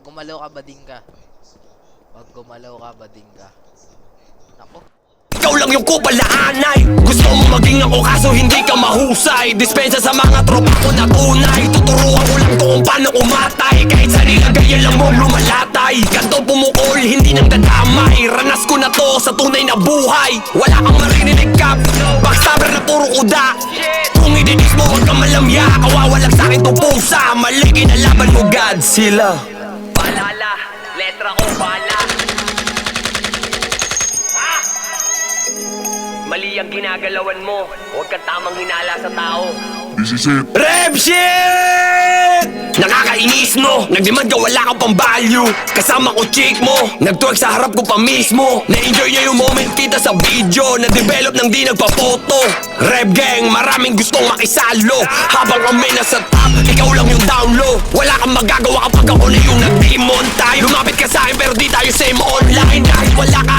gumalaw ka, bading ka. Pag gumalaw ka, bading ka. Nako. Ikaw lang yung kupalaanay. Gusto mo maging ako kaso hindi ka mahusay. Dispensa sa mga tropa ko na tunay. Tuturuan ko lang kung paano umatay. Kahit sa nilagay lang mo lumalatay. Kanto pumukol, hindi nang dadamay. Ranas ko na to sa tunay na buhay. Wala kang maririnig kap, backstabber na puro kuda. Kung idinis mo huwag kang malamya. Kawawalag sa'kin tong pusa. Mali kinalaban mo God sila. Paalala, letra ko bala. Mali ang ginagalawan mo. Huwag kang tamang hinala sa tao. This is it. Rap shit! Nakakainis no, nagdemand ka wala kang pang value. Kasama ko chick mo, nagtwerk sa harap ko pa mismo. Na-enjoy niya yung moment kita sa video. Na-develop nang di nagpa-photo. Rap gang, maraming gustong makisalo. Habang kami nasa top, ikaw lang yung down low. Wala kang magagawa kapag ako na yung nag-demon tayo. Lumapit ka sa akin pero di tayo same online. Dahil wala ka